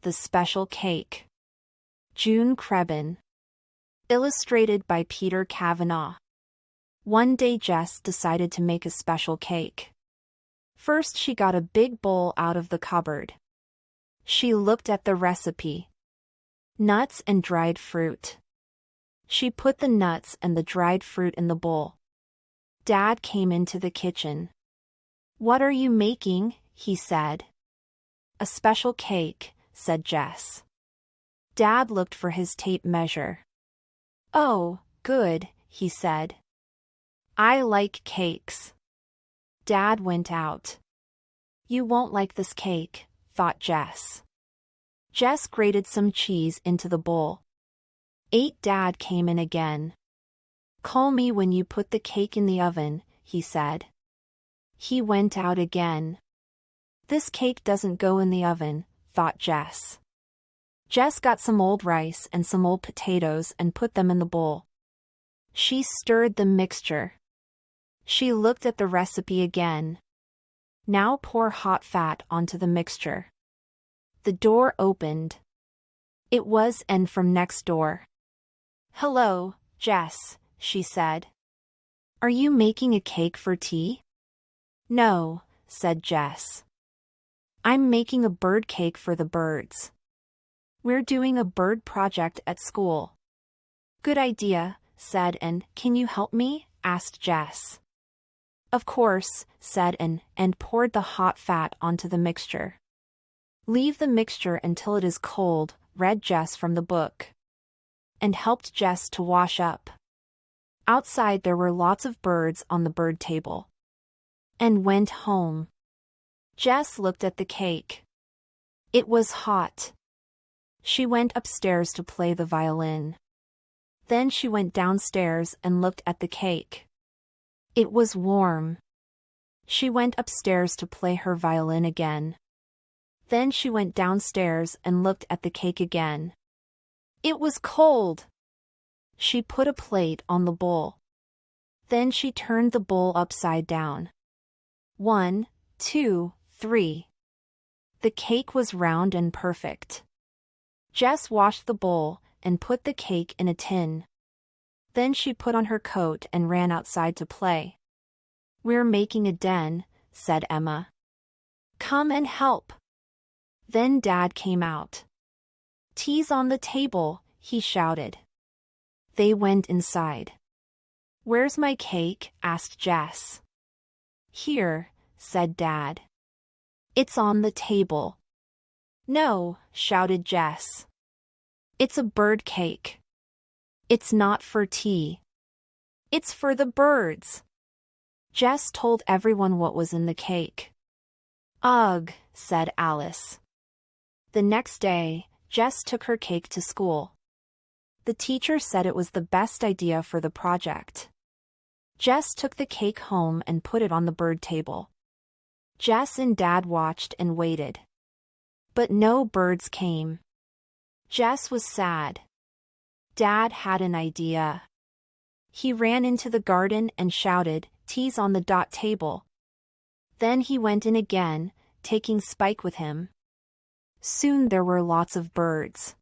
The Special Cake. June Crebbin. Illustrated by Peter Cavanaugh. One day Jess decided to make a special cake. First she got a big bowl out of the cupboard. She looked at the recipe. Nuts and dried fruit. She put the nuts and the dried fruit in the bowl. Dad came into the kitchen. "What are you making?" he said. "A special cake," said Jess. Dad looked for his tape measure. "Oh, good," he said. "I like cakes." Dad went out. "You won't like this cake," thought Jess. Jess grated some cheese into the bowl. Dad came in again. "Call me when you put the cake in the oven," he said. He went out again. "This cake doesn't go in the oven," thought Jess. Jess got some old rice and some old potatoes and put them in the bowl. She stirred the mixture. She looked at the recipe again. Now pour hot fat onto the mixture. The door opened. It was Anne from next door. "Hello, Jess," she said. "Are you making a cake for tea?" "No," said Jess. "I'm making a bird cake for the birds. We're doing a bird project at school." "Good idea," said Anne. "Can you help me?" asked Jess. "Of course," said Anne, and poured the hot fat onto the mixture. "Leave the mixture until it is cold," read Jess from the book. And helped Jess to wash up. Outside there were lots of birds on the bird table. And went home. Jess looked at the cake. It was hot. She went upstairs to play the violin. Then she went downstairs and looked at the cake. It was warm. She went upstairs to play her violin again. Then she went downstairs and looked at the cake again. It was cold. She put a plate on the bowl. Then she turned the bowl upside down. 1, 2, 3. The cake was round and perfect. Jess washed the bowl and put the cake in a tin. Then she put on her coat and ran outside to play. "We're making a den," said Emma. "Come and help." Then Dad came out. "Tea's on the table," he shouted. They went inside. "Where's my cake?" asked Jess. "Here," said Dad. "It's on the table." "No," shouted Jess. "It's a bird cake. It's not for tea. It's for the birds." Jess told everyone what was in the cake. "Ugh," said Alice. The next day, Jess took her cake to school. The teacher said it was the best idea for the project. Jess took the cake home and put it on the bird table. Jess and Dad watched and waited. But no birds came. Jess was sad. Dad had an idea. He ran into the garden and shouted, "Tea's on the dot table." Then he went in again, taking Spike with him. Soon there were lots of birds.